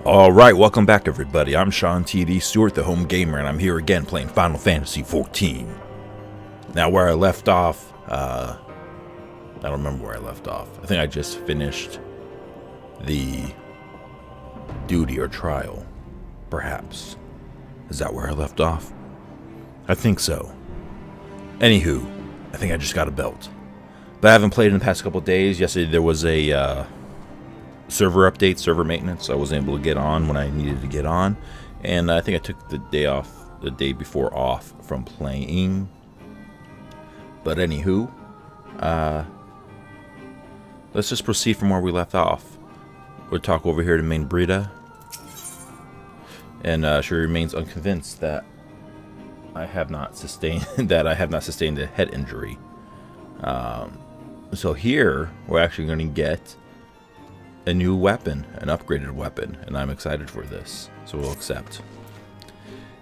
Alright, welcome back everybody. I'm Sean TD Stewart, the home gamer, and I'm here again playing Final Fantasy XIV. Now where I left off, I don't remember where I left off. I think I just finished the duty or trial, perhaps. Is that where I left off? I think so. Anywho, I think I just got a belt. But I haven't played in the past couple days. Yesterday there was a server update, server maintenance. So I wasn't able to get on when I needed to get on. And I think I took the day before off from playing. But anywho, let's just proceed from where we left off. We'll talk over here to main Brita. And she remains unconvinced that I have not sustained a head injury. So here we're actually going to get a new weapon, an upgraded weapon, and I'm excited for this, so we'll accept.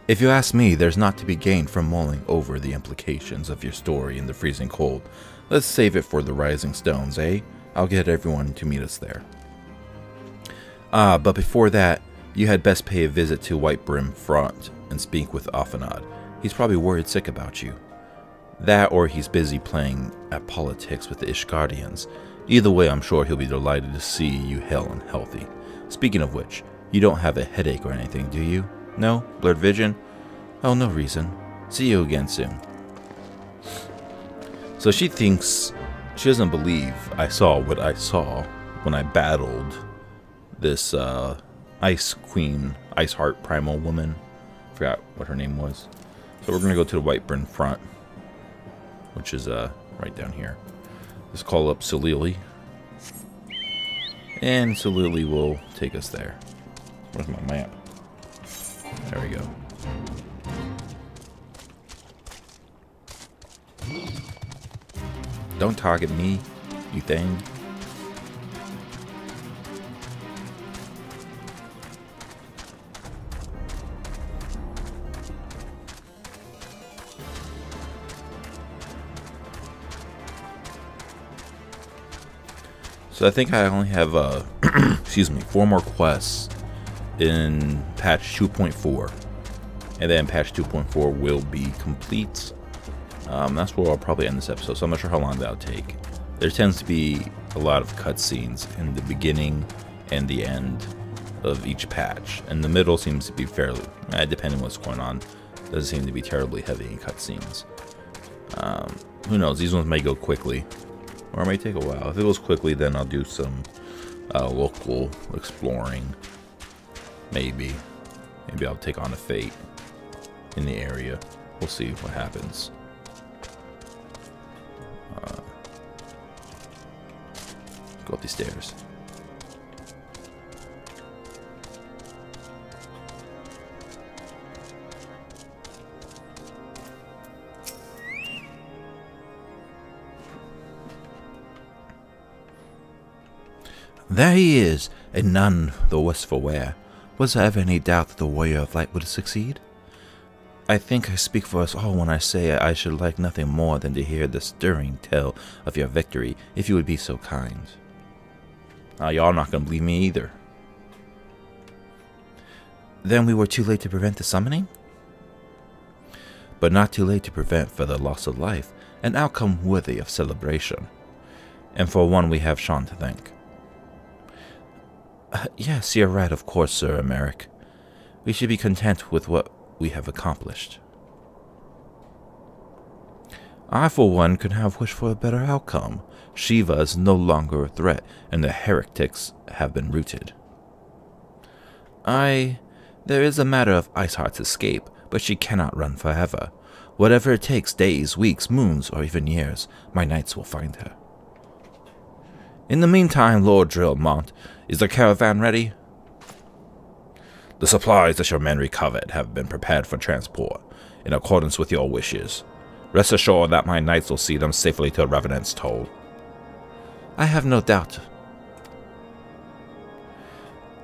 If you ask me, there's not to be gained from mulling over the implications of your story in the freezing cold. Let's save it for the rising stones, eh? I'll get everyone to meet us there. But before that, you had best pay a visit to Whitebrim Front and speak with Afanad. He's probably worried sick about you. That or he's busy playing at politics with the Ishgardians. Either way, I'm sure he'll be delighted to see you hale and healthy. Speaking of which, you don't have a headache or anything, do you? No? Blurred vision? Oh, no reason. See you again soon. So she doesn't believe I saw what I saw when I battled this Ice Queen, Ice Heart Primal woman. Forgot what her name was. So we're going to go to the Whitebrim Front, which is right down here. Let's call up Solili. And Solili will take us there. Where's my map? There we go. Don't target me, you thing. So I think I only have, excuse me, 4 more quests in patch 2.4. And then patch 2.4 will be complete. That's where I'll probably end this episode, so I'm not sure how long that'll take. There tends to be a lot of cutscenes in the beginning and the end of each patch. And the middle seems to be fairly, depending on what's going on, doesn't seem to be terribly heavy in cutscenes. Who knows, these ones may go quickly. Or it may take a while. If it goes quickly, then I'll do some local exploring. Maybe I'll take on a fate in the area. We'll see what happens. Go up these stairs. There he is, and none the worse for wear. Was there ever any doubt that the warrior of light would succeed? I think I speak for us all when I say I should like nothing more than to hear the stirring tale of your victory, if you would be so kind. Y'all not gonna believe me either. Then we were too late to prevent the summoning? But not too late to prevent further loss of life, an outcome worthy of celebration. And for one we have Sean to thank. Yes, you're right, of course, Sir Emeric. We should be content with what we have accomplished. I, for one, could have wished for a better outcome. Shiva is no longer a threat, and the heretics have been routed. There is a matter of Iceheart's escape, but she cannot run forever. Whatever it takes, days, weeks, moons, or even years, my knights will find her. In the meantime, Lord Drillmont, is the caravan ready? The supplies that your men recovered have been prepared for transport, in accordance with your wishes. Rest assured that my knights will see them safely to Revenant's Toll. I have no doubt.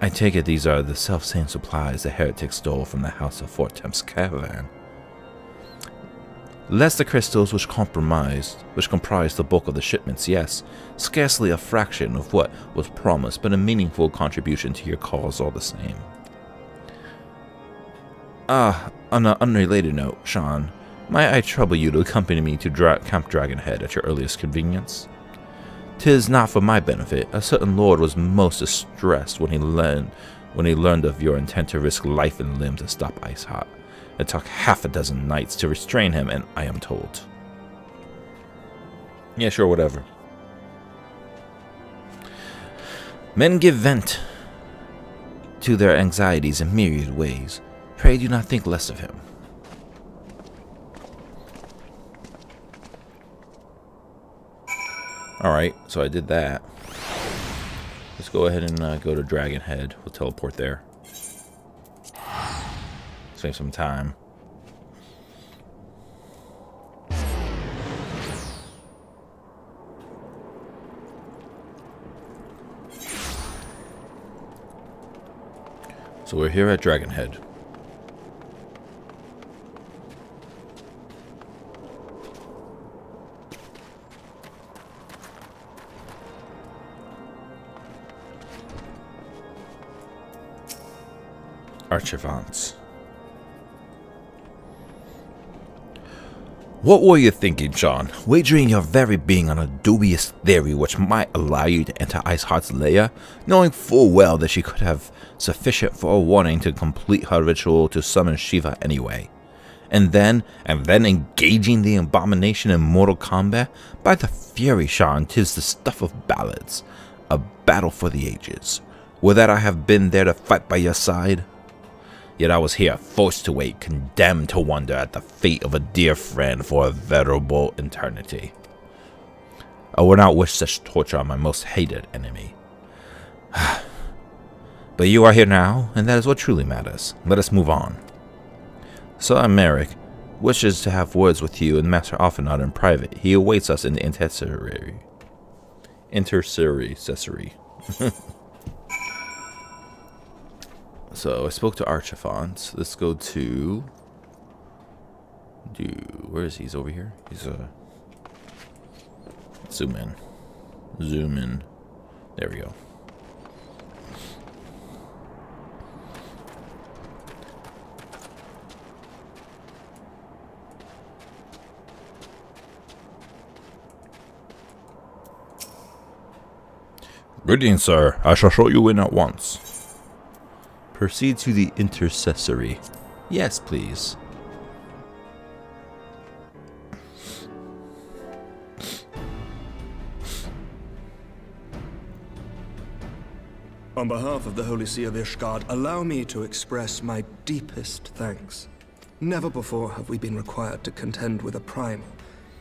I take it these are the self-same supplies the heretics stole from the House of Fortemp's caravan. Less the crystals which comprised the bulk of the shipments, yes. Scarcely a fraction of what was promised, but a meaningful contribution to your cause all the same. On an unrelated note, Sean, might I trouble you to accompany me to Camp Dragonhead at your earliest convenience? 'Tis not for my benefit. A certain lord was most distressed when he learned of your intent to risk life and limb to stop Ice Hot. It took half a dozen knights to restrain him, and I am told. Yeah, sure, whatever. Men give vent to their anxieties in myriad ways. Pray do not think less of him. Alright, so I did that. Let's go ahead and go to Dragonhead. We'll teleport there. Save some time. So we're here at Dragonhead. Archivants. What were you thinking, Sean? Wagering your very being on a dubious theory which might allow you to enter Ice Heart's lair, knowing full well that she could have sufficient forewarning to complete her ritual to summon Shiva anyway. And then engaging the abomination in mortal combat? By the fury, Sean, 'tis the stuff of ballads. A battle for the ages. Would that I have been there to fight by your side? Yet I was here, forced to wait, condemned to wonder at the fate of a dear friend for a venerable eternity. I would not wish such torture on my most hated enemy. But you are here now, and that is what truly matters. Let us move on. Sir Merrick wishes to have words with you and Master Alphanot in private. He awaits us in the intercessory. So I spoke to Archivant. Let's go to... Where is he? He's over here? He's zoom in. Zoom in. There we go. Greetings, sir. I shall show you in at once. Proceed to the intercessory. Yes, please. On behalf of the Holy See of Ishgard, allow me to express my deepest thanks. Never before have we been required to contend with a primal.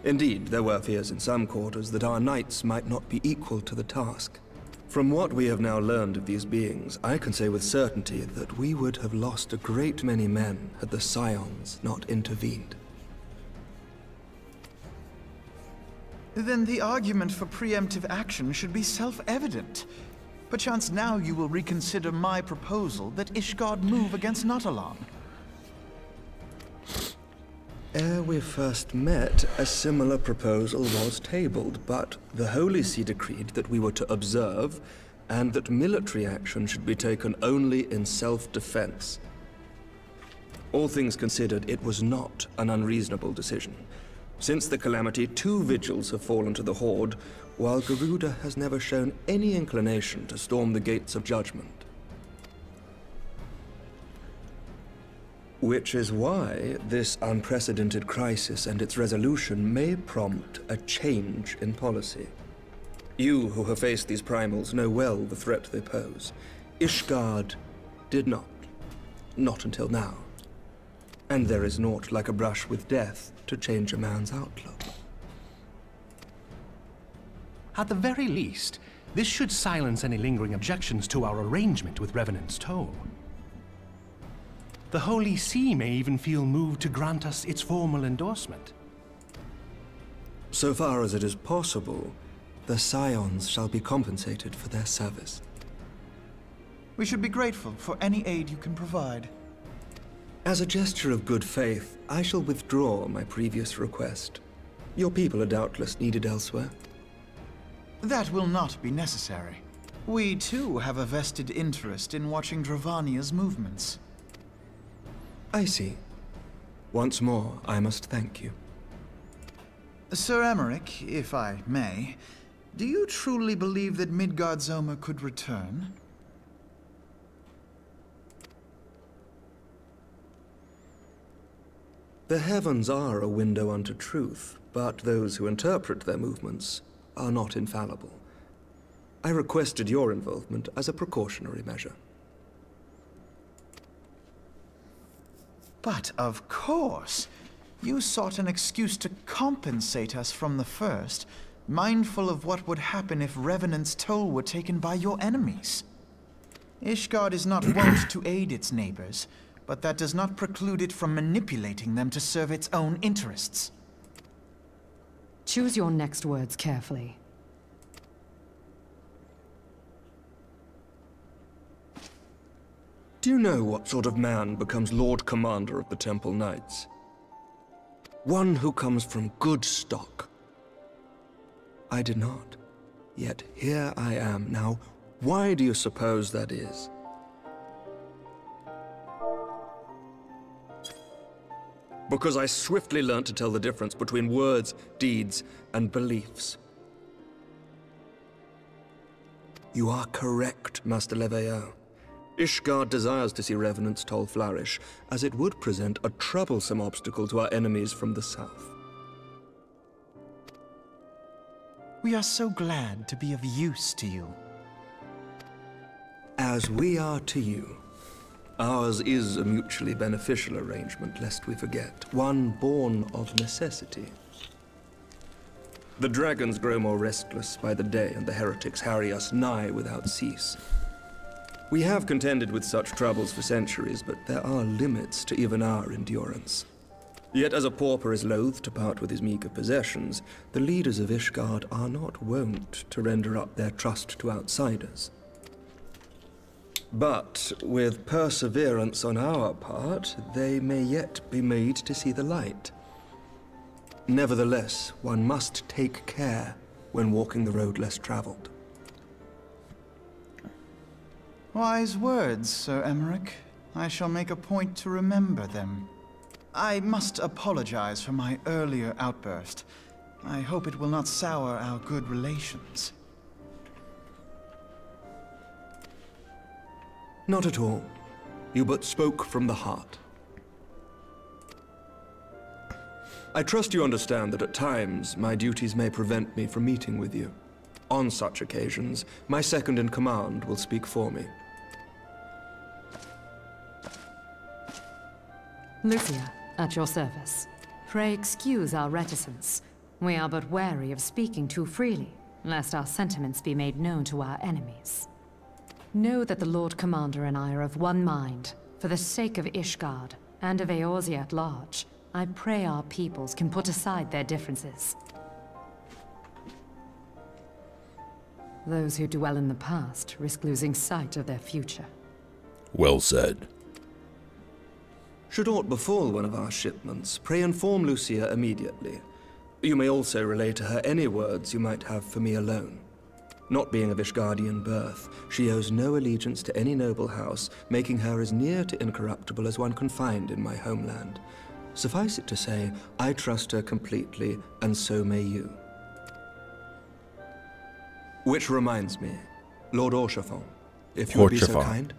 Indeed, there were fears in some quarters that our knights might not be equal to the task. From what we have now learned of these beings, I can say with certainty that we would have lost a great many men had the Scions not intervened. Then the argument for preemptive action should be self-evident. Perchance now you will reconsider my proposal that Ishgard move against Natalan. Ere we first met, a similar proposal was tabled, but the Holy See decreed that we were to observe, and that military action should be taken only in self-defense. All things considered, it was not an unreasonable decision. Since the calamity, 2 vigils have fallen to the Horde, while Garuda has never shown any inclination to storm the gates of judgment. Which is why this unprecedented crisis and its resolution may prompt a change in policy. You who have faced these primals know well the threat they pose. Ishgard did not. Not until now. And there is naught like a brush with death to change a man's outlook. At the very least, this should silence any lingering objections to our arrangement with Revenant's Toll. The Holy See may even feel moved to grant us its formal endorsement. So far as it is possible, the Scions shall be compensated for their service. We should be grateful for any aid you can provide. As a gesture of good faith, I shall withdraw my previous request. Your people are doubtless needed elsewhere. That will not be necessary. We too have a vested interest in watching Dravania's movements. I see. Once more, I must thank you. Sir Emmerich, if I may, do you truly believe that Midgard-Zomer could return? The heavens are a window unto truth, but those who interpret their movements are not infallible. I requested your involvement as a precautionary measure. But of course, you sought an excuse to compensate us from the first, mindful of what would happen if Revenant's toll were taken by your enemies. Ishgard is not wont to aid its neighbors, but that does not preclude it from manipulating them to serve its own interests. Choose your next words carefully. Do you know what sort of man becomes Lord Commander of the Temple Knights? One who comes from good stock. I did not. Yet here I am now. Why do you suppose that is? Because I swiftly learned to tell the difference between words, deeds, and beliefs. You are correct, Master Leveilleur. Ishgard desires to see Revenant's toll flourish, as it would present a troublesome obstacle to our enemies from the south. We are so glad to be of use to you. As we are to you. Ours is a mutually beneficial arrangement, lest we forget, one born of necessity. The dragons grow more restless by the day, and the heretics harry us nigh without cease. We have contended with such troubles for centuries, but there are limits to even our endurance. Yet as a pauper is loath to part with his meager possessions, the leaders of Ishgard are not wont to render up their trust to outsiders. But with perseverance on our part, they may yet be made to see the light. Nevertheless, one must take care when walking the road less traveled. Wise words, Sir Emmerich. I shall make a point to remember them. I must apologize for my earlier outburst. I hope it will not sour our good relations. Not at all. You but spoke from the heart. I trust you understand that at times my duties may prevent me from meeting with you. On such occasions, my second-in-command will speak for me. Lucia, at your service. Pray excuse our reticence. We are but wary of speaking too freely, lest our sentiments be made known to our enemies. Know that the Lord Commander and I are of one mind. For the sake of Ishgard, and of Eorzea at large, I pray our peoples can put aside their differences. Those who dwell in the past risk losing sight of their future. Well said. Should aught befall one of our shipments, pray inform Lucia immediately. You may also relay to her any words you might have for me alone. Not being of Ishgardian birth, she owes no allegiance to any noble house, making her as near to incorruptible as one can find in my homeland. Suffice it to say, I trust her completely, and so may you. Which reminds me, Lord Orchefant, if you would be so kind.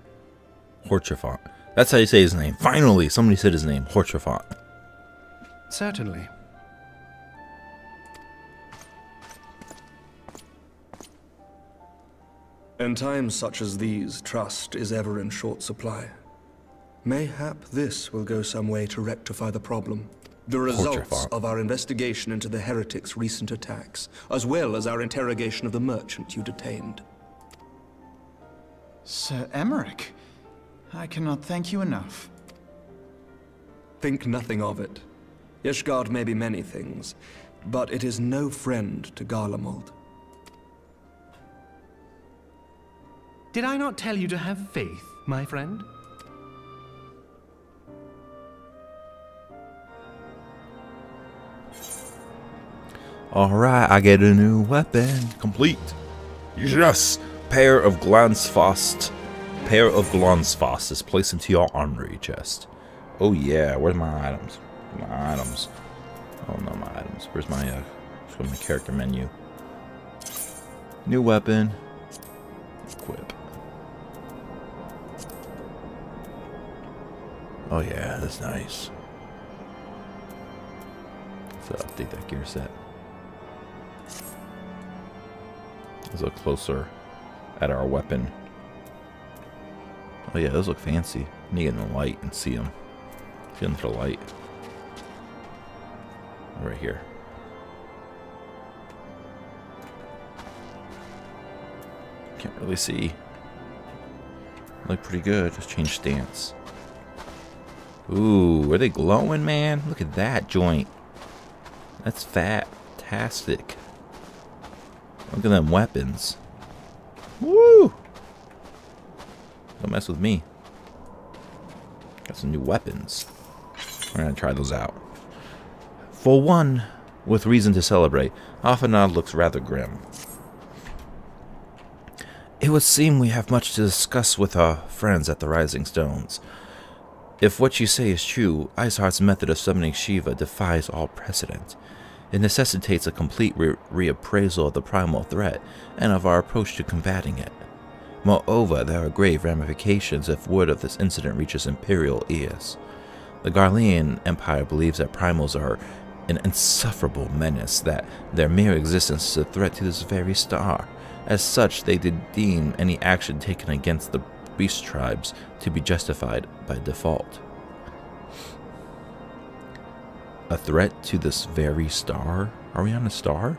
Horchefant. That's how you say his name. Finally, somebody said his name. Horchefant. Certainly. In times such as these, trust is ever in short supply. Mayhap this will go some way to rectify the problem. The results of our investigation into the heretics' recent attacks, as well as our interrogation of the merchant you detained. Sir Emmerich, I cannot thank you enough. Think nothing of it. Ishgard may be many things, but it is no friend to Garlemald. Did I not tell you to have faith, my friend? Alright, I get a new weapon. Complete. Yes! Pair of Glansfast. Pair of Glansfast is placed into your armory chest. Oh yeah, where's my items? My items. Oh no, my items. Where's my character menu? New weapon. Equip. Oh yeah, that's nice. Let's update that gear set. Let's look closer at our weapon. Oh yeah, those look fancy. I need to get in the light and see them. See them through the light. Right here. Can't really see. Look pretty good. Just change stance. Ooh, are they glowing, man? Look at that joint. That's fantastic. Look at them weapons. Woo! Don't mess with me. Got some new weapons. We're gonna try those out. For one, with reason to celebrate, Afanad looks rather grim. It would seem we have much to discuss with our friends at the Rising Stones. If what you say is true, Iceheart's method of summoning Shiva defies all precedent. It necessitates a complete reappraisal of the primal threat and of our approach to combating it. Moreover, there are grave ramifications if word of this incident reaches Imperial ears. The Garlean Empire believes that primals are an insufferable menace, that their mere existence is a threat to this very star. As such, they did deem any action taken against the beast tribes to be justified by default. A threat to this very star? Are we on a star?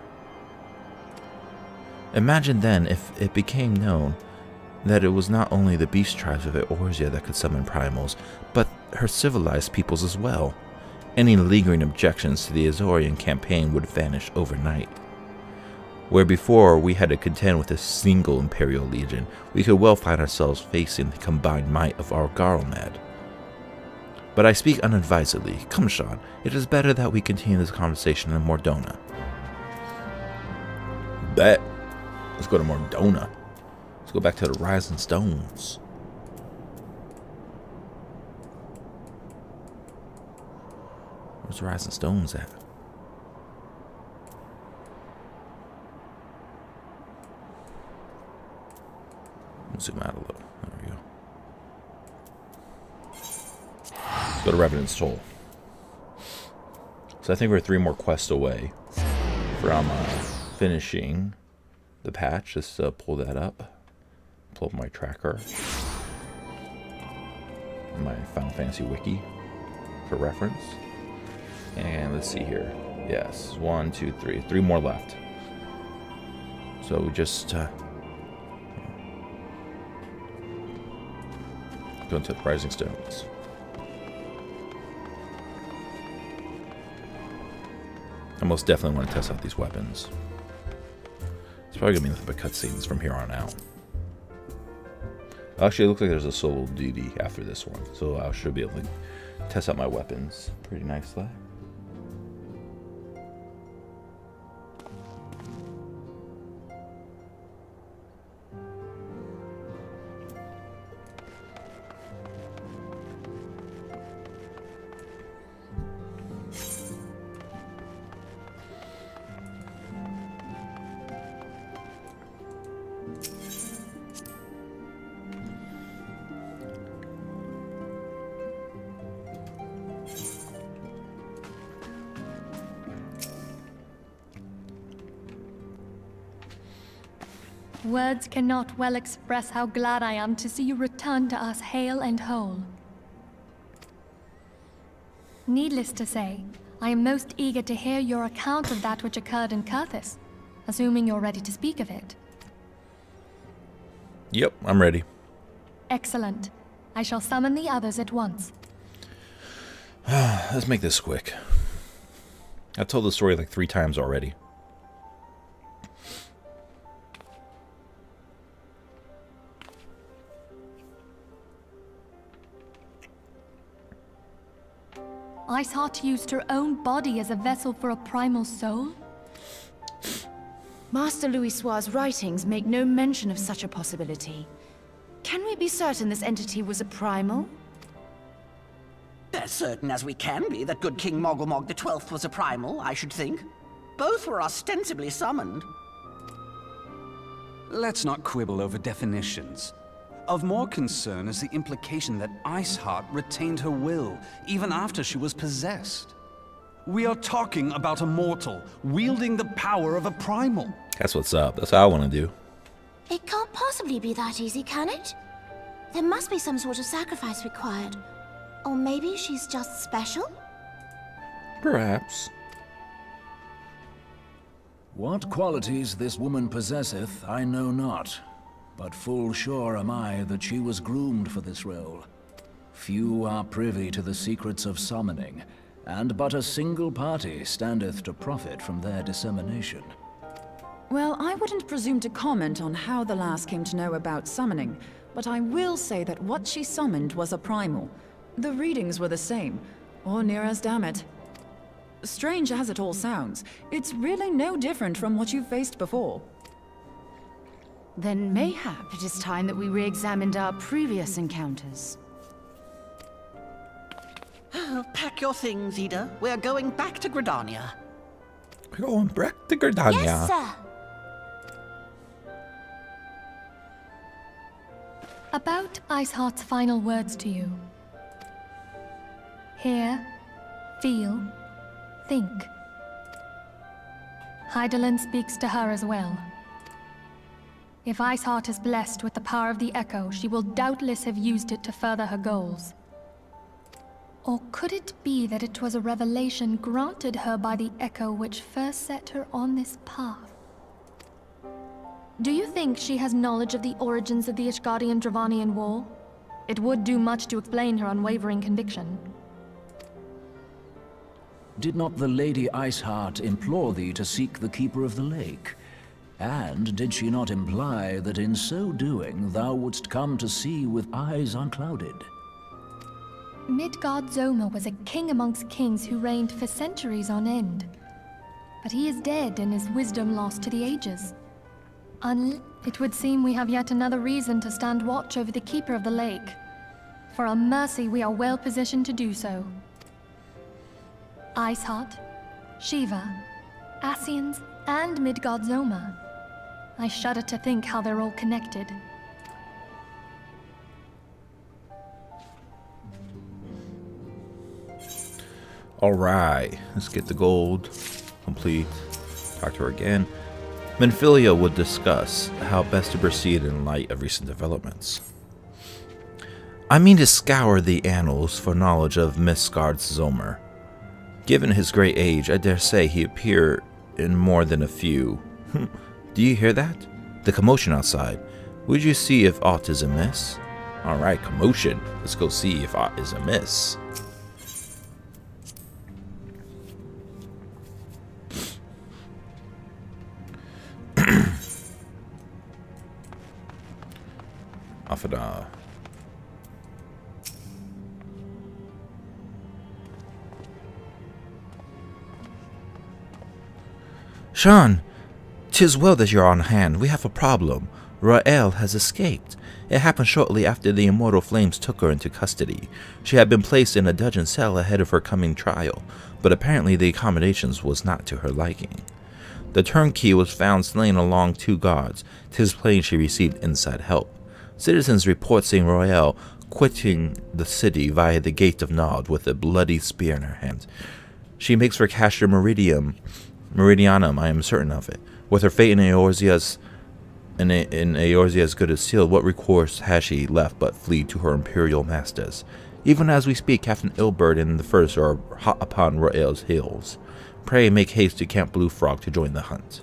Imagine then if it became known that it was not only the beast tribes of Eorzea that could summon primals, but her civilized peoples as well. Any lingering objections to the Azorian campaign would vanish overnight. Where before we had to contend with a single Imperial Legion, we could well find ourselves facing the combined might of our Garlemad. But I speak unadvisedly. Come, Sean, it is better that we continue this conversation in Mordona. Bet. Let's go to Mordona. Let's go back to the Rising Stones. Where's the Rising Stones at? Zoom out a little. There we go. Let's go to Revenant's Toll. So I think we're 3 more quests away from finishing the patch. Just pull that up. Pull up my tracker. My Final Fantasy wiki for reference. And let's see here. Yes, 1, 2, 3. 3 more left. So we just go into the Rising Stones. I most definitely want to test out these weapons. It's probably going to be nothing but cutscenes from here on out. Actually, it looks like there's a solo duty after this one, so I should be able to test out my weapons pretty nicely. Words cannot well express how glad I am to see you return to us hale and whole. Needless to say, I am most eager to hear your account of that which occurred in Kurthis, assuming you're ready to speak of it. Yep, I'm ready. Excellent. I shall summon the others at once. Let's make this quick. I've told the story like 3 times already. Iceheart used her own body as a vessel for a primal soul? Master Louisoix's writings make no mention of such a possibility. Can we be certain this entity was a primal? As certain as we can be that good King Mogglmog XII was a primal, I should think. Both were ostensibly summoned. Let's not quibble over definitions. Of more concern is the implication that Iceheart retained her will, even after she was possessed. We are talking about a mortal, wielding the power of a primal. That's what's up. That's what I want to do. It can't possibly be that easy, can it? There must be some sort of sacrifice required. Or maybe she's just special? Perhaps. What qualities this woman possesseth, I know not. But full sure am I that she was groomed for this role. Few are privy to the secrets of summoning, and but a single party standeth to profit from their dissemination. Well, I wouldn't presume to comment on how the lass came to know about summoning, but I will say that what she summoned was a primal. The readings were the same, or near as, damn it. Strange as it all sounds, it's really no different from what you've faced before. Then mayhap it is time that we re-examined our previous encounters. Pack your things, Ida. We're going back to Gridania. We're going back to Gridania. Yes, sir. About Iceheart's final words to you. Hear, feel, think. Hydaelyn speaks to her as well. If Iceheart is blessed with the power of the Echo, she will doubtless have used it to further her goals. Or could it be that it was a revelation granted her by the Echo which first set her on this path? Do you think she has knowledge of the origins of the Ishgardian-Dravanian War? It would do much to explain her unwavering conviction. Did not the Lady Iceheart implore thee to seek the Keeper of the Lake? And did she not imply that in so doing thou wouldst come to see with eyes unclouded? Midgard-Zoma was a king amongst kings who reigned for centuries on end. But he is dead and his wisdom lost to the ages. It would seem we have yet another reason to stand watch over the Keeper of the Lake. For a mercy, we are well positioned to do so. Iceheart, Shiva, Ascians, and Midgard-Zoma. I shudder to think how they're all connected. Alright, let's get the gold complete. Talk to her again. Menphilia would discuss how best to proceed in light of recent developments. I mean to scour the annals for knowledge of Midgard-Zomer. Given his great age, I dare say he appeared in more than a few. Do you hear that? The commotion outside. Would you see if aught is amiss? Alright, commotion. Let's go see if aught is amiss. Afada. Sean, 'tis well that you're on hand. We have a problem. Roaille has escaped. It happened shortly after the immortal flames took her into custody. She had been placed in a dungeon cell ahead of her coming trial, but apparently the accommodations was not to her liking. The turnkey was found slain along 2 guards. 'Tis plain she received inside help. Citizens report seeing Roaille quitting the city via the Gate of Nod with a bloody spear in her hand. She makes for Castor Meridianum, I am certain of it. With her fate in Eorzea's good as sealed, what recourse has she left but flee to her imperial masters? Even as we speak, Captain Ilbert and the First are hot upon Roaille's heels. Pray make haste to Camp Blue Frog to join the hunt.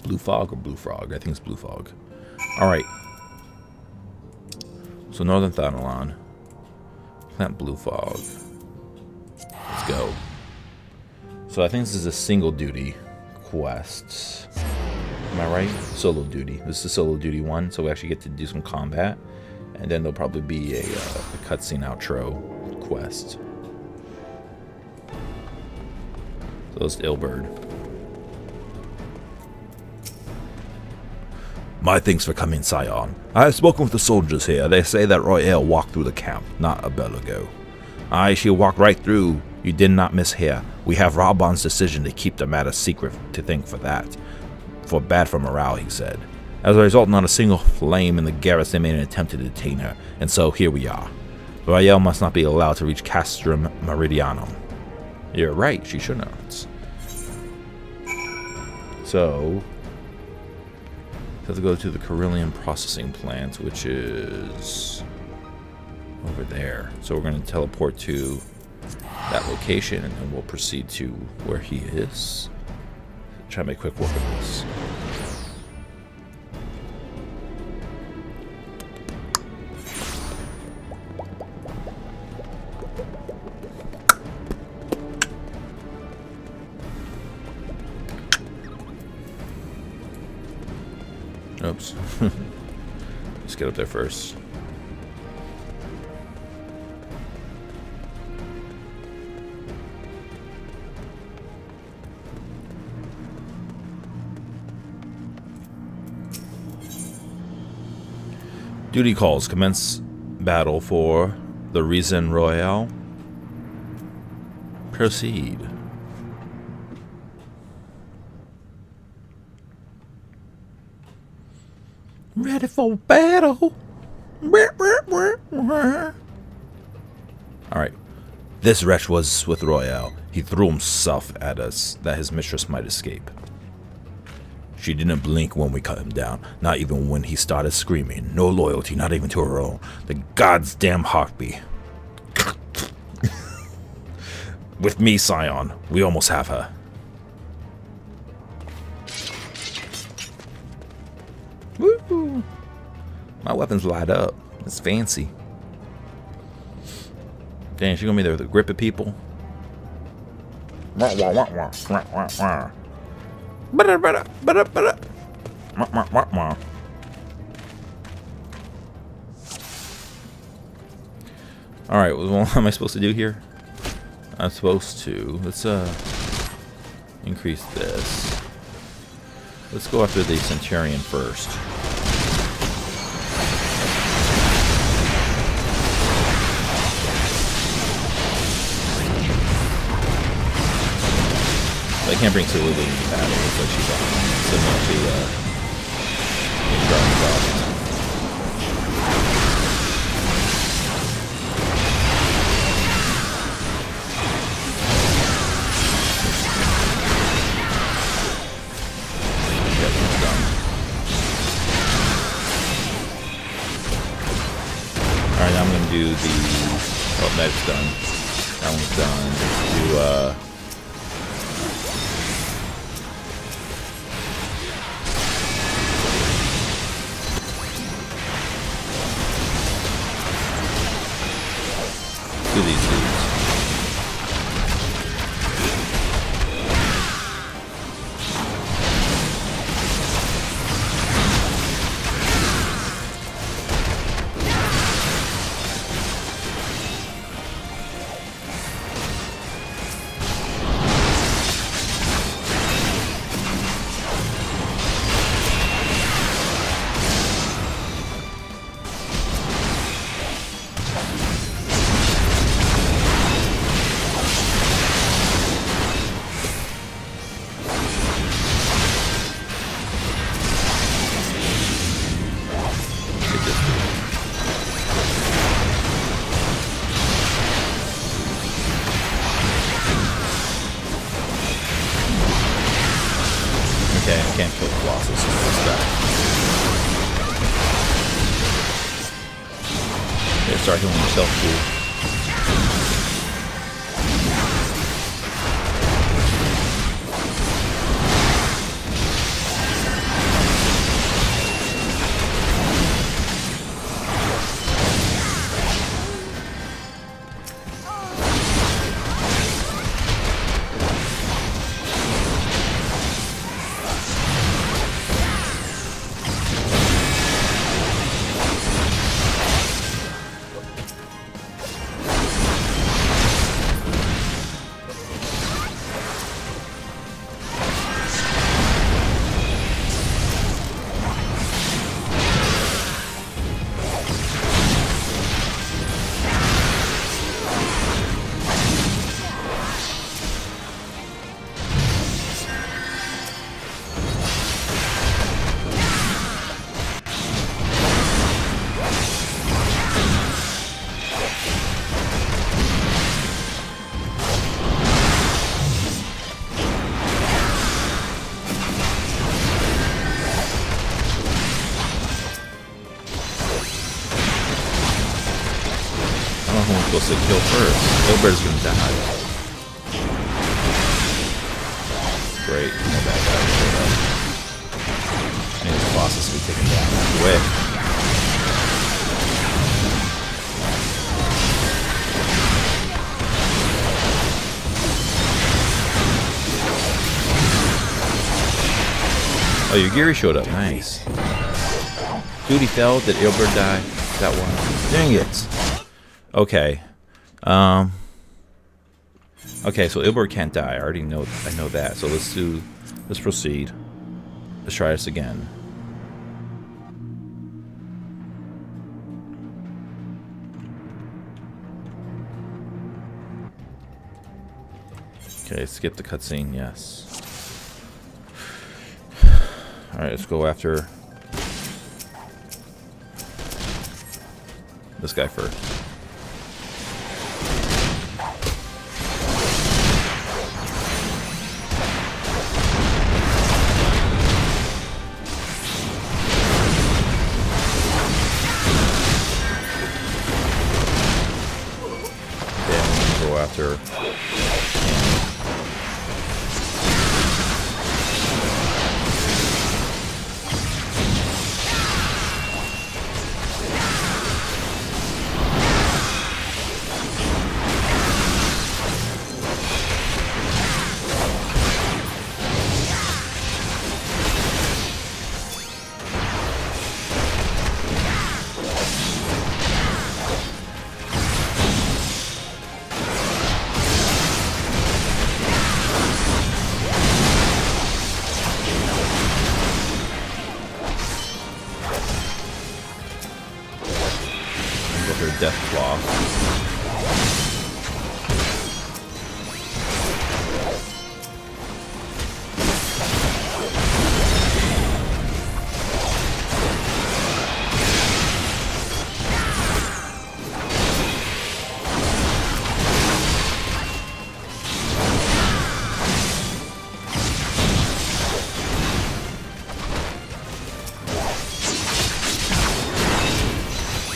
Blue Fog or Blue Frog? I think it's Blue Fog. Alright. So Northern Thanalan. Camp Blue Fog. Let's go. So I think this is a single duty quest. Am I right? Solo duty. This is a solo duty one, so we actually get to do some combat. And then there'll probably be a cutscene outro quest. So it's Ilbert. My thanks for coming, Scion. I have spoken with the soldiers here. They say that Roaille walked through the camp, not a bell ago. Aye, she walked right through. You did not mishear. We have Raban's decision to keep the matter secret to thank for that. For bad for morale, he said. As a result, not a single flame in the garrison made an attempt to detain her, and so here we are. Roaille must not be allowed to reach Castrum Meridianum. You're right, she should not. So, let's go to the Carillion processing plant, which is over there. So we're going to teleport to that location, and then we'll proceed to where he is. Try to make quick work of this. Oops. Let's get up there first. Duty calls. Commence battle for the Reason Royale. Proceed. Ready for battle. Alright. This wretch was with Royale. He threw himself at us that his mistress might escape. She didn't blink when we cut him down, not even when he started screaming. No loyalty, not even to her own. The goddamn heartbeat. With me, Scion, we almost have her. Woo! My weapons light up. It's fancy. Dang, she gonna be there with a grip of people. Alright, what am I supposed to do here? I'm supposed to, let's increase this. Let's go after the Centurion first. I can't bring Cerulean into battle, but she's similar to Dragon Frost. Yep, it's done. Alright, now I'm going to do the... Oh, that's done. That one's done. Let's do, do these dudes. Okay, I can't kill the Colossus. Okay, start healing yourself too. supposed to kill first. Ilbert's gonna die. Great, no bad guy showed up. I need the bosses to be taken down quick. Oh, Yugiri showed up. Nice. Duty fell. Did Ilbert die? That one. Dang it. Okay. Okay, so Ilbert can't die. I know that. So let's proceed. Let's try this again. Okay, skip the cutscene, yes. Alright, let's go after this guy first. Then we'll go after Death Claw.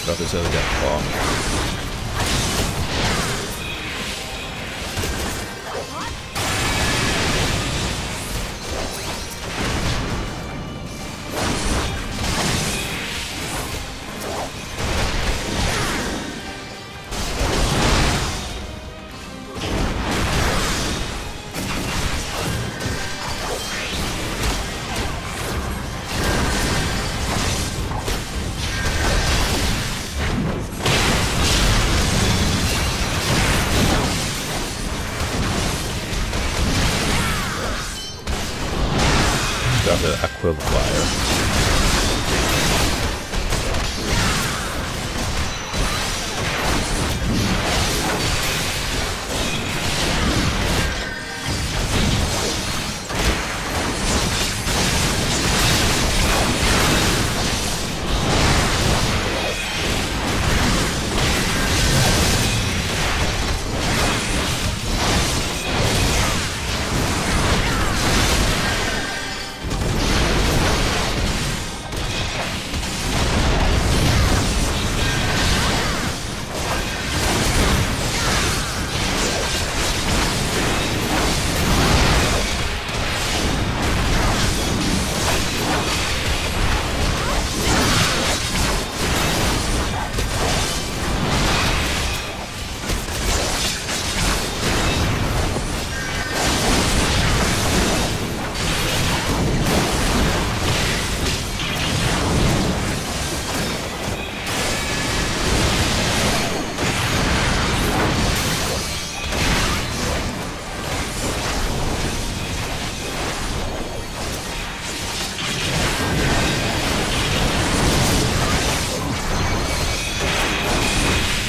Got this other Death Claw. Got the Aquilifier.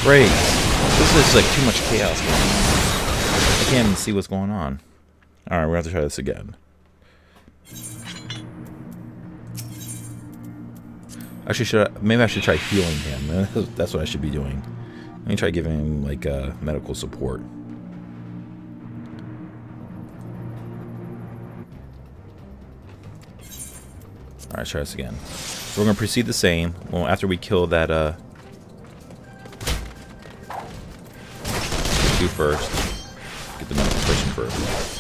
Great. This is like too much chaos going on. I can't even see what's going on. Alright, we're gonna have to try this again. Actually, maybe I should try healing him. That's what I should be doing. Let me try giving him like medical support. Alright, let's try this again. So we're gonna proceed the same. Well, after we kill that first. Get the medical person first.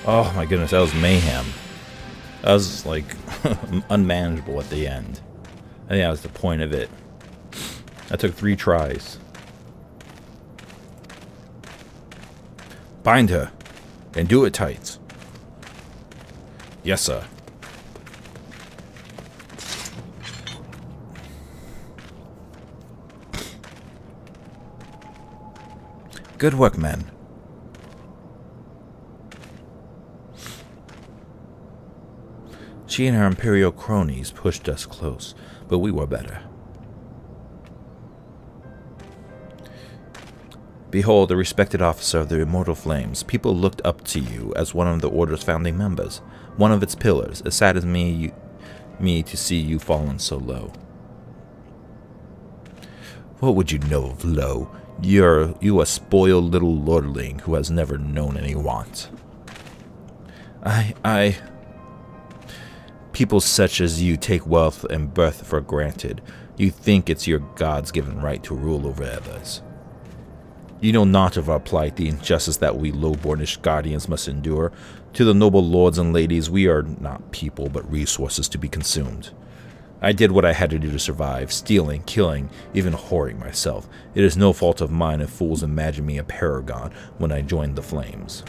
Oh my goodness, that was mayhem. That was like unmanageable at the end. I think that was the point of it. That took 3 tries. Bind her and do it tight. Yes, sir. Good work, men. She and her Imperial cronies pushed us close, but we were better. Behold, a respected officer of the Immortal Flames. People looked up to you as one of the Order's founding members, one of its pillars. It saddens me to see you fallen so low. What would you know of low? You a spoiled little lordling who has never known any want. People such as you take wealth and birth for granted. You think it's your God's given right to rule over others. You know not of our plight, the injustice that we low-bornish guardians must endure. To the noble lords and ladies, we are not people, but resources to be consumed. I did what I had to do to survive, stealing, killing, even whoring myself. It is no fault of mine if fools imagine me a paragon when I joined the flames.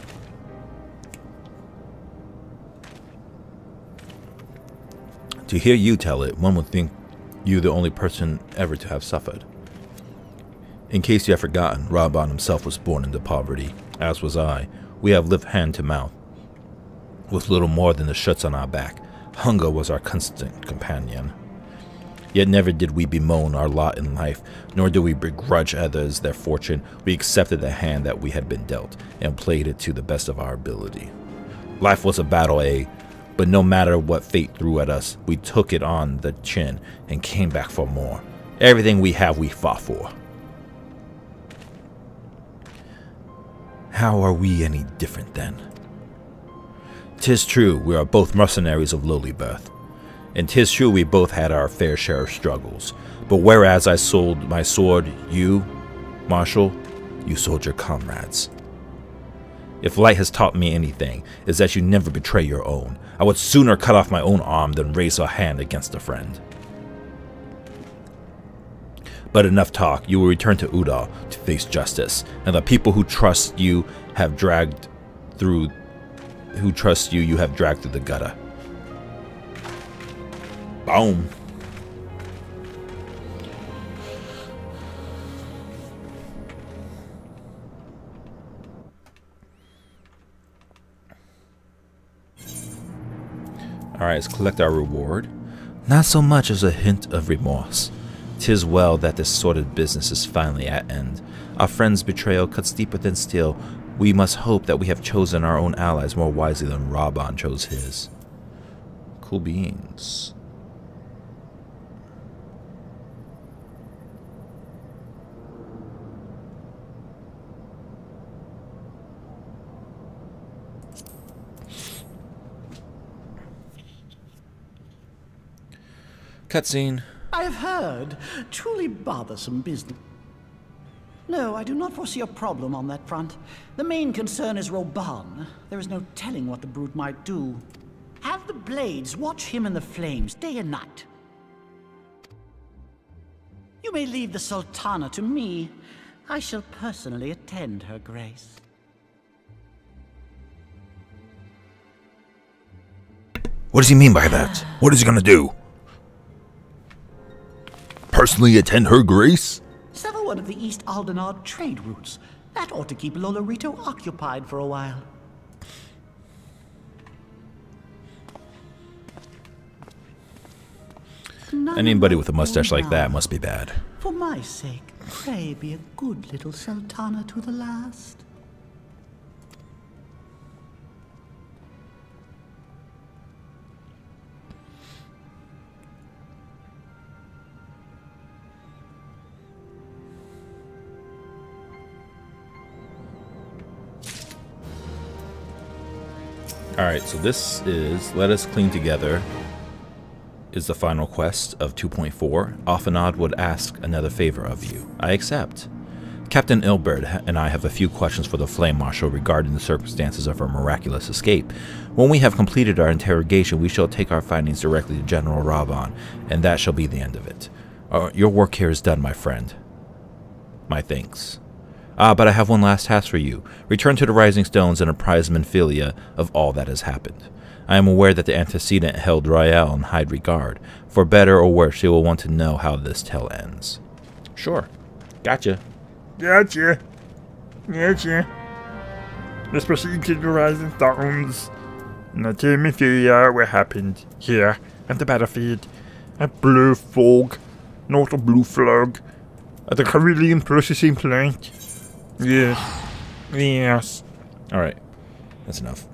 To hear you tell it, one would think you the only person ever to have suffered. In case you have forgotten, Raban himself was born into poverty, as was I. We have lived hand to mouth, with little more than the shirts on our back. Hunger was our constant companion. Yet never did we bemoan our lot in life, nor did we begrudge others their fortune. We accepted the hand that we had been dealt, and played it to the best of our ability. Life was a battle, but no matter what fate threw at us, we took it on the chin, and came back for more. Everything we have, we fought for. How are we any different then? 'Tis true, we are both mercenaries of lowly birth. And 'tis true we both had our fair share of struggles. But whereas I sold my sword, you, Marshal, you sold your comrades. If light has taught me anything, is that you never betray your own. I would sooner cut off my own arm than raise a hand against a friend. But enough talk, you will return to Udal to face justice, and the people who trust you have dragged through you have dragged through the gutter. Boom. Alright, let's collect our reward. Not so much as a hint of remorse. 'Tis well that this sordid business is finally at end. Our friend's betrayal cuts deeper than steel. We must hope that we have chosen our own allies more wisely than Raban chose his. Cool beans. Cutscene. I have heard. Truly bothersome business. No, I do not foresee a problem on that front. The main concern is Roban. There is no telling what the brute might do. Have the blades watch him in the flames day and night. You may leave the Sultana to me. I shall personally attend her grace. What does he mean by that? What is he gonna do? Personally attend her grace? Sever one of the East Aldenard trade routes. That ought to keep Lolorito occupied for a while. Anybody with a mustache like that must be bad. For my sake, pray be a good little Sultana to the last. Alright, so this is Let Us Cling Together is the final quest of 2.4. Alphanod would ask another favor of you. I accept. Captain Ilbert and I have a few questions for the Flame Marshal regarding the circumstances of her miraculous escape. When we have completed our interrogation, we shall take our findings directly to General Raban, and that shall be the end of it. Your work here is done, my friend. My thanks. But I have one last task for you. Return to the Rising Stones and apprise Menphilia of all that has happened. I am aware that the antecedent held Roaille in high regard. For better or worse, she will want to know how this tale ends. Sure. Gotcha. Gotcha. Gotcha. Let's proceed to the Rising Stones. Now tell me, what happened here at the battlefield at Blue Fog, north of Blue Flag, at the Carillion processing plant. Yes. Yes. Alright. That's enough.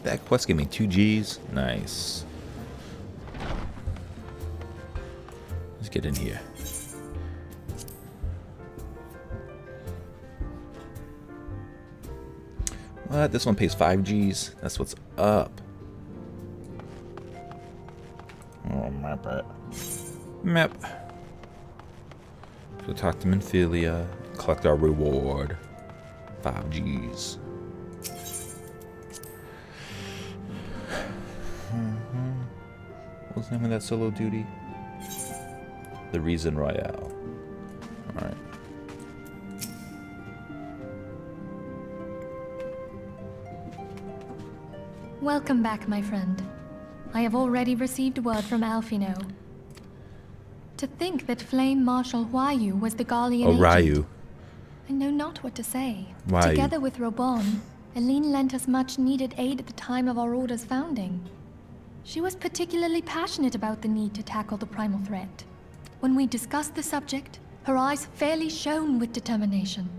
That quest gave me 2 Gs. Nice. Let's get in here. What? This one pays 5 Gs? That's what's up. Oh, map it. Map. Go talk to Menphilia. collect our reward. 5 G's. What's the name of that solo duty? The Reason Royale. Alright. Welcome back, my friend. I have already received word from Alphino. To think that Flame Marshal Roaille was the Garlean agent. Roaille. I know not what to say. Roaille. Together with Robon, Eline lent us much needed aid at the time of our order's founding. She was particularly passionate about the need to tackle the primal threat. When we discussed the subject, her eyes fairly shone with determination.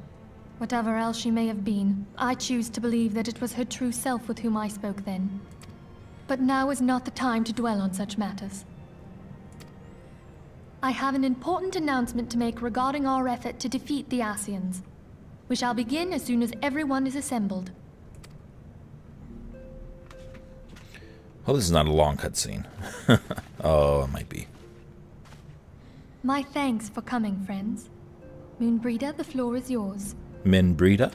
Whatever else she may have been, I choose to believe that it was her true self with whom I spoke then. But now is not the time to dwell on such matters. I have an important announcement to make regarding our effort to defeat the Ascians. We shall begin as soon as everyone is assembled. Hope this is not a long cutscene. Oh, it might be. My thanks for coming, friends. Moonbreeder, the floor is yours. Minbreeder?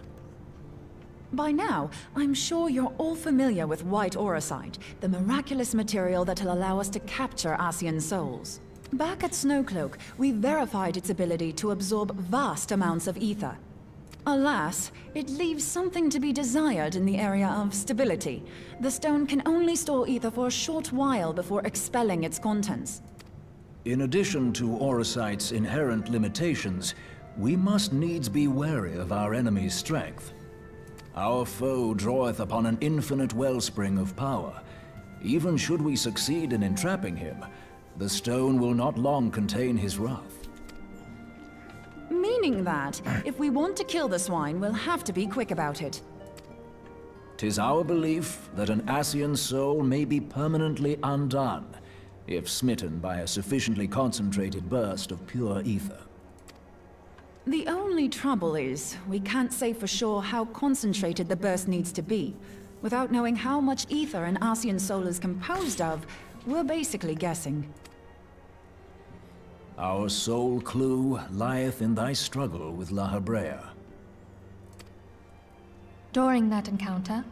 By now, I'm sure you're all familiar with white auracite, the miraculous material that'll allow us to capture Ascian souls. Back at Snowcloak, we verified its ability to absorb vast amounts of ether. Alas, it leaves something to be desired in the area of stability. The stone can only store ether for a short while before expelling its contents. In addition to auracite's inherent limitations, we must needs be wary of our enemy's strength. Our foe draweth upon an infinite wellspring of power. Even should we succeed in entrapping him, the stone will not long contain his wrath. Meaning that, if we want to kill the swine, we'll have to be quick about it. 'Tis our belief that an Ascian soul may be permanently undone, if smitten by a sufficiently concentrated burst of pure ether. The only trouble is, we can't say for sure how concentrated the burst needs to be. Without knowing how much ether an Ascian soul is composed of, we're basically guessing. Our sole clue lieth in thy struggle with La Hebrea. During that encounter,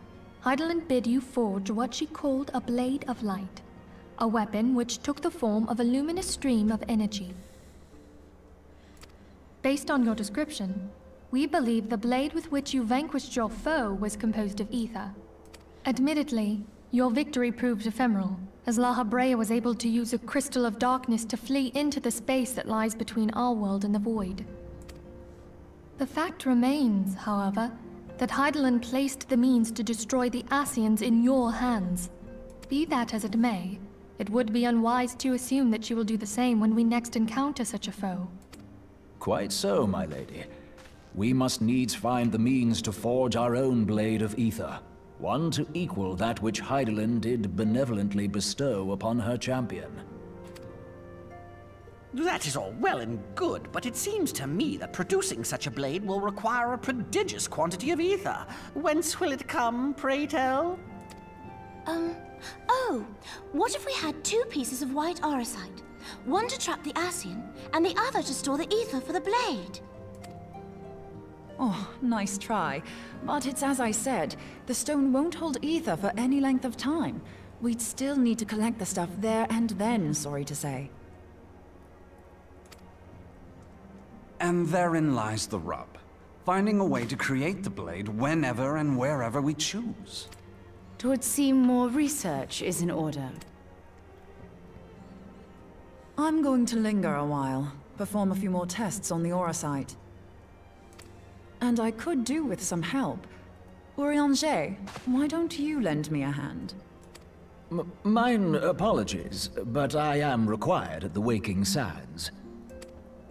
Heidelin bid you forge what she called a Blade of Light, a weapon which took the form of a luminous stream of energy. Based on your description, we believe the blade with which you vanquished your foe was composed of ether. Admittedly, your victory proved ephemeral, as La Hebrea was able to use a crystal of darkness to flee into the space that lies between our world and the void. The fact remains, however, that Heidelin placed the means to destroy the Ascians in your hands. Be that as it may, it would be unwise to assume that she will do the same when we next encounter such a foe. Quite so, my lady. We must needs find the means to forge our own blade of ether. One to equal that which Heidelin did benevolently bestow upon her champion. That is all well and good, but it seems to me that producing such a blade will require a prodigious quantity of ether. Whence will it come, pray tell? Oh, what if we had 2 pieces of white auracite? One to trap the Ascian, and the other to store the ether for the blade. Oh, nice try. But it's as I said, the stone won't hold ether for any length of time. We'd still need to collect the stuff there and then, sorry to say. And therein lies the rub. Finding a way to create the blade whenever and wherever we choose. It would seem more research is in order. I'm going to linger a while, perform a few more tests on the auracite. And I could do with some help. Urianger, why don't you lend me a hand? Mine apologies, but I am required at the Waking Sands.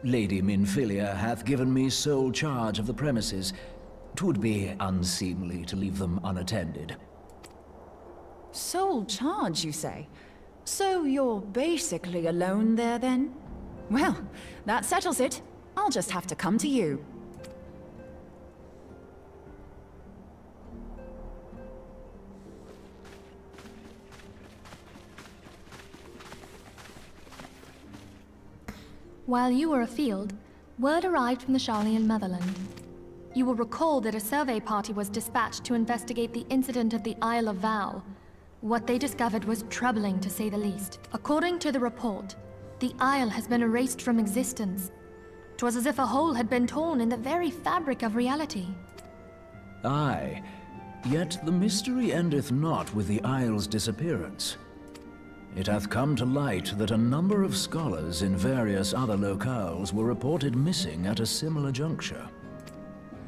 Lady Minfilia hath given me sole charge of the premises. 'Twould be unseemly to leave them unattended. Sole charge, you say? So you're basically alone there, then? Well, that settles it. I'll just have to come to you. While you were afield, Word arrived from the Sharlayan motherland. You will recall that a survey party was dispatched to investigate the incident of the Isle of Val. What they discovered was troubling, to say the least. According to the report, the Isle has been erased from existence. 'Twas as if a hole had been torn in the very fabric of reality. Aye, yet the mystery endeth not with the Isle's disappearance. It hath come to light that a number of scholars in various other locales were reported missing at a similar juncture.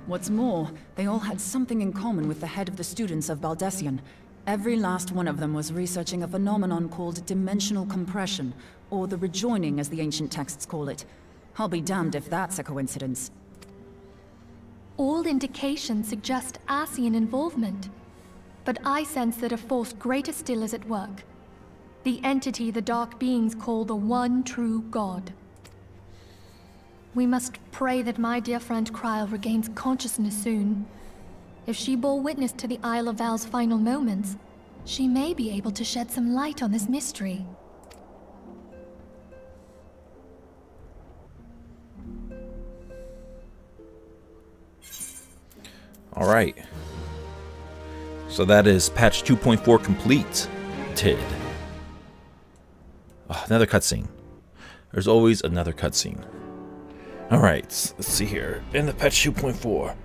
What's more, they all had something in common with the head of the students of Baldessian. Every last one of them was researching a phenomenon called dimensional compression, or the rejoining as the ancient texts call it. I'll be damned if that's a coincidence. All indications suggest Ascian involvement, but I sense that a force greater still is at work. The entity the Dark Beings call the One True God. We must pray that my dear friend Kryl regains consciousness soon. If she bore witness to the Isle of Val's final moments, she may be able to shed some light on this mystery. All right. So that is patch 2.4 complete. Oh, another cutscene. There's always another cutscene. All right, let's see here. In the patch 2.4.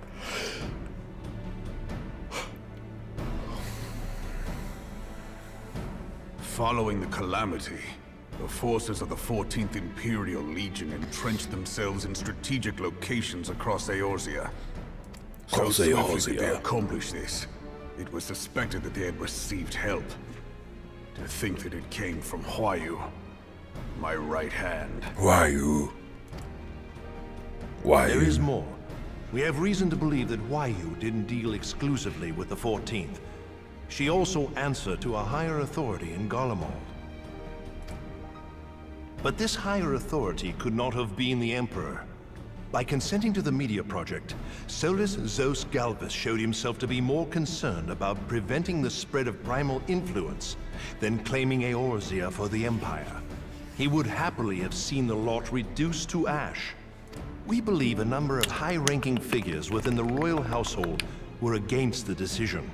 Following the calamity, the forces of the 14th Imperial Legion entrenched themselves in strategic locations across Eorzea. So swiftly did they accomplish this, it was suspected that they had received help. To think that it came from Huayu, my right hand. Huayu? There is more. We have reason to believe that Huayu didn't deal exclusively with the 14th. She also answered to a higher authority in Garlemald. But this higher authority could not have been the Emperor. By consenting to the media project, Solus Zos Galvus showed himself to be more concerned about preventing the spread of primal influence than claiming Eorzea for the Empire. He would happily have seen the lot reduced to ash. We believe a number of high-ranking figures within the royal household were against the decision,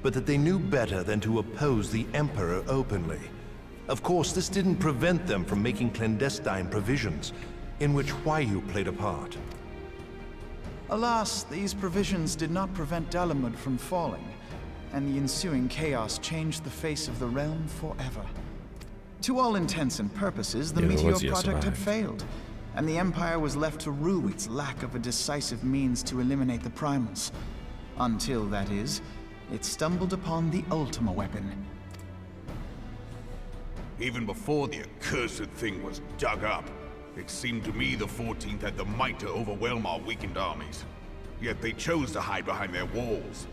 but that they knew better than to oppose the Emperor openly. Of course, this didn't prevent them from making clandestine provisions, in which Huayu played a part. Alas, these provisions did not prevent Dalamud from falling, and the ensuing chaos changed the face of the realm forever. To all intents and purposes, the Meteor Project had failed, and the Empire was left to rue its lack of a decisive means to eliminate the primals. Until, that is, it stumbled upon the Ultima weapon. Even before the accursed thing was dug up, it seemed to me the 14th had the might to overwhelm our weakened armies. Yet they chose to hide behind their walls.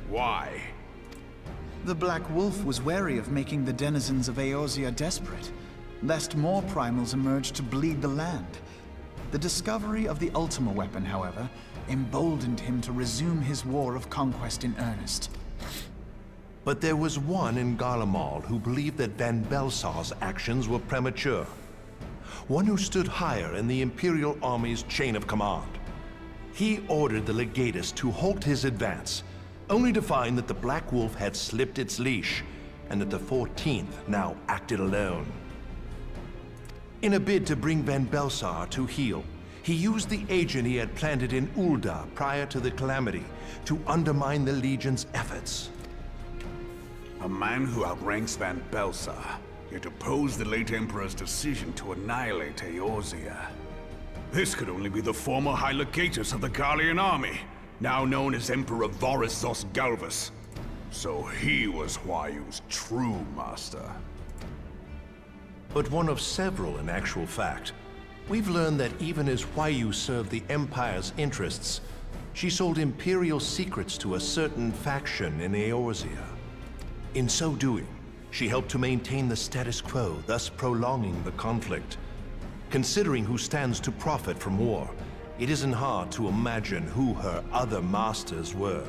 Why? The Black Wolf was wary of making the denizens of Eorzea desperate, lest more primals emerge to bleed the land. The discovery of the Ultima weapon, however, emboldened him to resume his war of conquest in earnest. But there was one in Garlemald who believed that Van Belsar's actions were premature. One who stood higher in the Imperial Army's chain of command. He ordered the Legatus to halt his advance, only to find that the Black Wolf had slipped its leash, and that the 14th now acted alone. In a bid to bring Van Belsar to heel, he used the agent he had planted in Ul'dah prior to the calamity to undermine the Legion's efforts. A man who outranks Van Belsar, yet opposed the late Emperor's decision to annihilate Eorzea. This could only be the former High Legatus of the Garlean army, now known as Emperor Voris Zos Galvus. So he was Huayu's true master. But one of several in actual fact. We've learned that even as Huayu served the Empire's interests, she sold Imperial secrets to a certain faction in Eorzea. In so doing, she helped to maintain the status quo, thus prolonging the conflict. Considering who stands to profit from war, it isn't hard to imagine who her other masters were.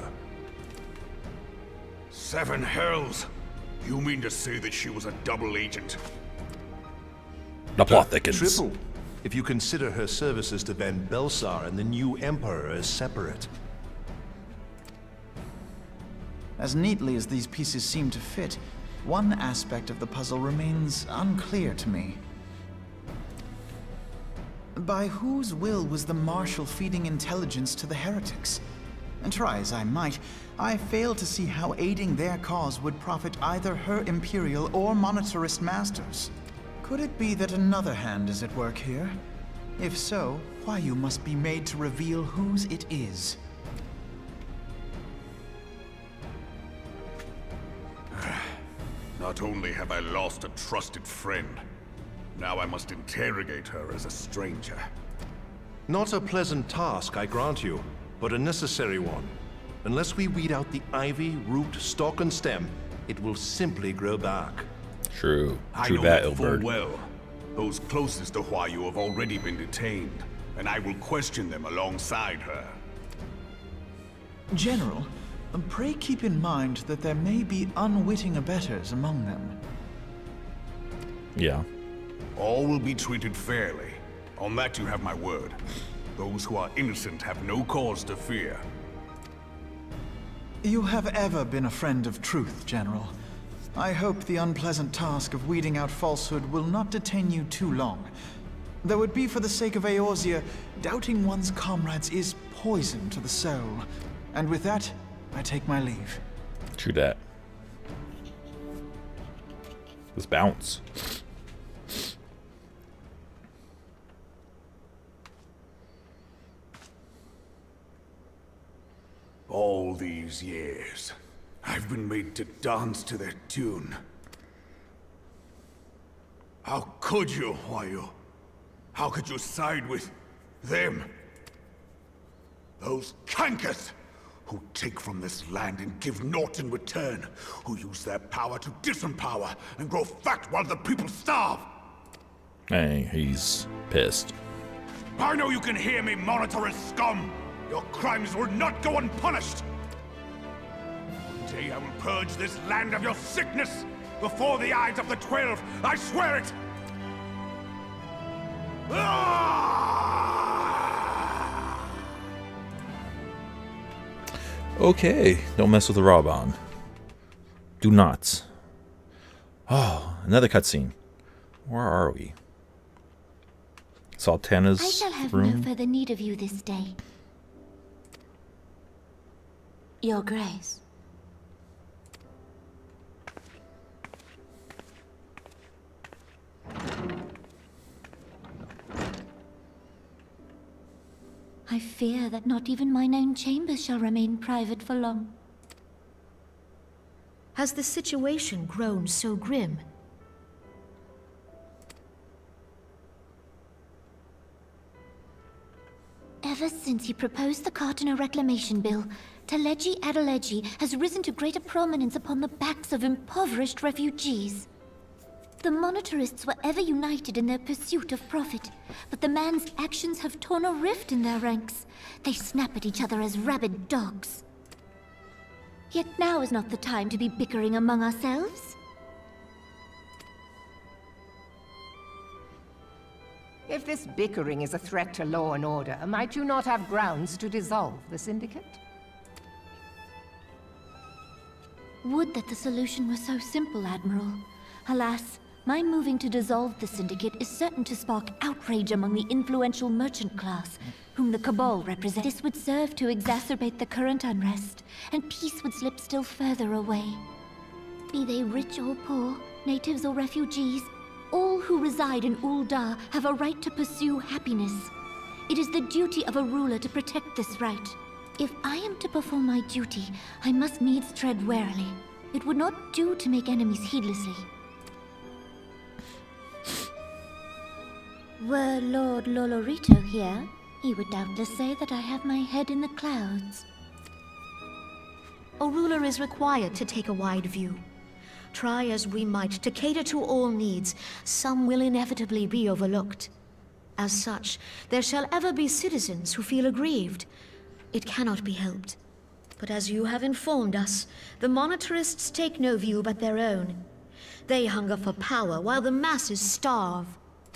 Seven hells! You mean to say that she was a double agent? The plot thickens. Triple. if you consider her services to Van Belsar and the new Emperor as separate. As neatly as these pieces seem to fit, one aspect of the puzzle remains unclear to me. By whose will was the Marshal feeding intelligence to the heretics? And try as I might, I fail to see how aiding their cause would profit either her Imperial or Monetarist masters. Could it be that another hand is at work here? If so, Huayu must be made to reveal whose it is. Not only have I lost a trusted friend, now I must interrogate her as a stranger. Not a pleasant task, I grant you, but a necessary one. Unless we weed out the ivy, root, stalk, and stem, it will simply grow back. True. I know that full well. Those closest to Huayu have already been detained, and I will question them alongside her. General, pray keep in mind that there may be unwitting abettors among them. Yeah. All will be treated fairly. On that you have my word. Those who are innocent have no cause to fear. You have ever been a friend of truth, General. I hope the unpleasant task of weeding out falsehood will not detain you too long. Though it be for the sake of Eorzea, doubting one's comrades is poison to the soul. And with that, I take my leave. True that. Let's bounce. All these years, I've been made to dance to their tune. How could you, Huayu? How could you side with them? Those cankers who take from this land and give naught in return, who use their power to disempower and grow fat while the people starve. Hey, he's pissed. I know you can hear me, monetarist scum! Your crimes will not go unpunished! One day I will purge this land of your sickness! Before the eyes of the 12, I swear it! Okay, don't mess with the Raban. Do not. Oh, another cutscene. Where are we? Sultana's I shall have room? no further need of you this day. Your Grace. I fear that not even mine own chambers shall remain private for long. Has the situation grown so grim? Ever since he proposed the Cartiner Reclamation Bill, Teleji Adeleji has risen to greater prominence upon the backs of impoverished refugees. The monetarists were ever united in their pursuit of profit, but the man's actions have torn a rift in their ranks. They snap at each other as rabid dogs. Yet now is not the time to be bickering among ourselves. If this bickering is a threat to law and order, might you not have grounds to dissolve the Syndicate? Would that the solution were so simple, Admiral. Alas, my moving to dissolve the Syndicate is certain to spark outrage among the influential merchant class, whom the Cabal represents. This would serve to exacerbate the current unrest, and peace would slip still further away. Be they rich or poor, natives or refugees, all who reside in Ul'dah have a right to pursue happiness. It is the duty of a ruler to protect this right. If I am to perform my duty, I must needs tread warily. It would not do to make enemies heedlessly. Were Lord Lolorito here, he would doubtless say that I have my head in the clouds. A ruler is required to take a wide view. Try as we might to cater to all needs, some will inevitably be overlooked. As such, there shall ever be citizens who feel aggrieved. It cannot be helped. But as you have informed us, the monetarists take no view but their own. They hunger for power while the masses starve.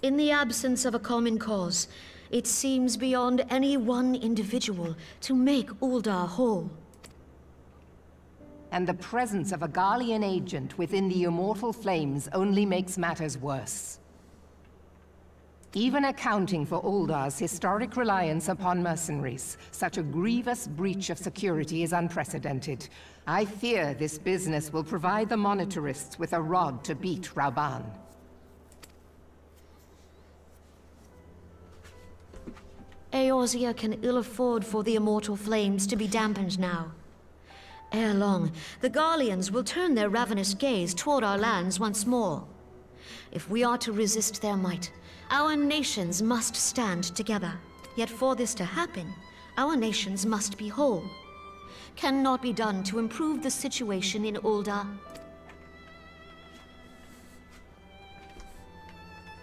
In the absence of a common cause, it seems beyond any one individual to make Uldar whole. And the presence of a Garlean agent within the Immortal Flames only makes matters worse. Even accounting for Uldar's historic reliance upon mercenaries, such a grievous breach of security is unprecedented. I fear this business will provide the Monetarists with a rod to beat Rauban. Eorzea can ill afford for the Immortal Flames to be dampened now. Ere long, the Garleans will turn their ravenous gaze toward our lands once more. If we are to resist their might, our nations must stand together. Yet for this to happen, our nations must be whole. Cannot be done to improve the situation in Uldar.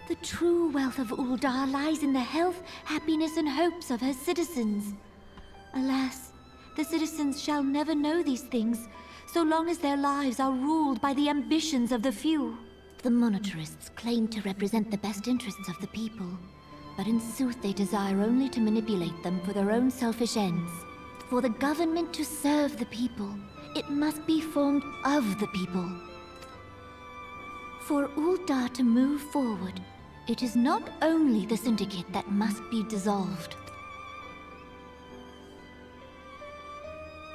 The true wealth of Uldar lies in the health, happiness, and hopes of her citizens. Alas, the citizens shall never know these things, so long as their lives are ruled by the ambitions of the few. The Monetarists claim to represent the best interests of the people, but in sooth they desire only to manipulate them for their own selfish ends. For the government to serve the people, it must be formed of the people. For Uldar to move forward, it is not only the Syndicate that must be dissolved.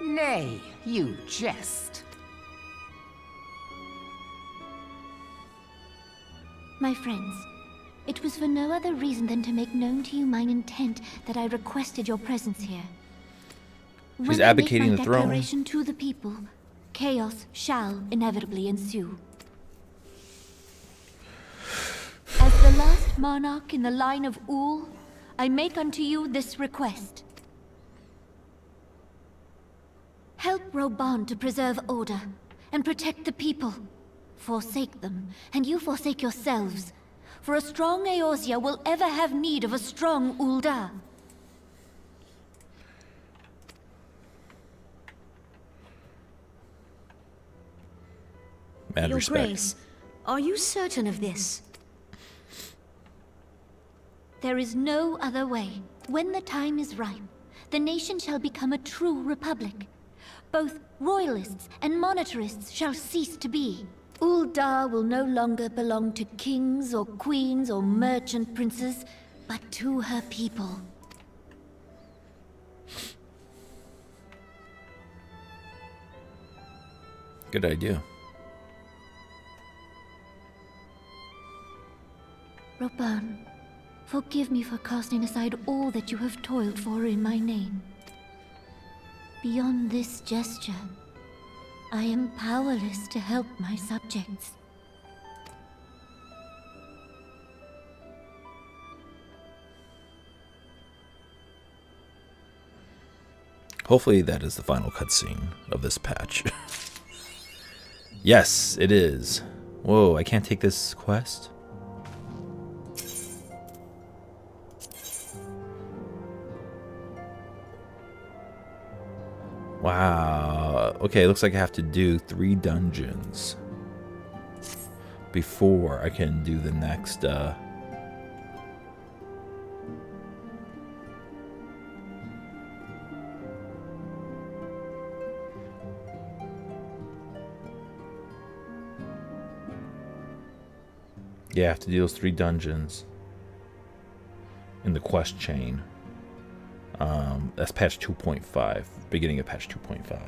Nay, you jest. My friends, it was for no other reason than to make known to you mine intent that I requested your presence here. She's advocating the throne. When I make my declaration to the people, chaos shall inevitably ensue. As the last monarch in the line of Ul, I make unto you this request. Help Rauban to preserve order and protect the people. Forsake them, and you forsake yourselves. For a strong Eorzea will ever have need of a strong Uldar. Mad Your respect. Grace, are you certain of this? There is no other way. When the time is ripe, the nation shall become a true republic. Both royalists and monetarists shall cease to be. Uldar will no longer belong to kings or queens or merchant princes, but to her people. Good idea. Rauban, forgive me for casting aside all that you have toiled for in my name. Beyond this gesture, I am powerless to help my subjects. Hopefully that is the final cutscene of this patch. Yes, it is. Whoa, I can't take this quest? Wow. Okay, looks like I have to do 3 dungeons before I can do the next, yeah, I have to do those 3 dungeons in the quest chain. That's patch 2.5, beginning of patch 2.5.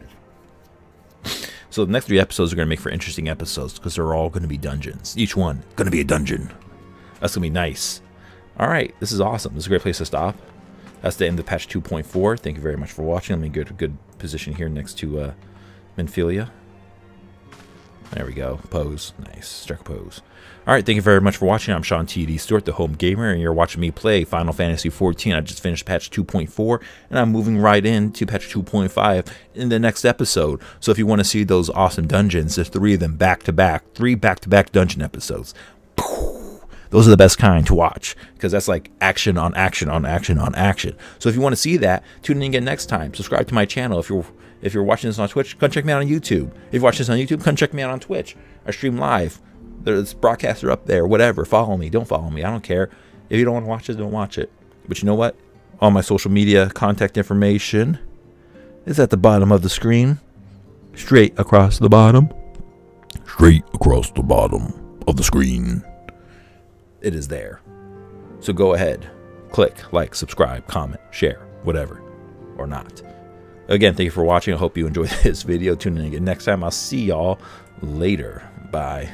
So the next 3 episodes are going to make for interesting episodes because they're all going to be dungeons. Each one going to be a dungeon. That's going to be nice. All right, this is awesome. This is a great place to stop. That's the end of patch 2.4. Thank you very much for watching. Let me get a good position here next to Minfilia. There we go. Pose. Nice. Strike a pose. Alright, thank you very much for watching. I'm Sean T.D. Stewart, the home gamer, and you're watching me play Final Fantasy XIV. I just finished patch 2.4, and I'm moving right into patch 2.5 in the next episode. So if you want to see those awesome dungeons, there's 3 of them back-to-back. 3 back-to-back dungeon episodes. Those are the best kind to watch, because that's like action on action on action on action. So if you want to see that, tune in again next time. Subscribe to my channel. If you're watching this on Twitch, come check me out on YouTube. If you're watching this on YouTube, come check me out on Twitch. I stream live There's broadcaster up there, whatever. Follow me, don't follow me, I don't care. If you don't want to watch it, don't watch it. But you know what? All my social media contact information is at the bottom of the screen. Straight across the bottom. Straight across the bottom of the screen. It is there. So go ahead, click, like, subscribe, comment, share, whatever, or not. Again, thank you for watching. I hope you enjoyed this video. Tune in again next time. I'll see y'all later. Bye.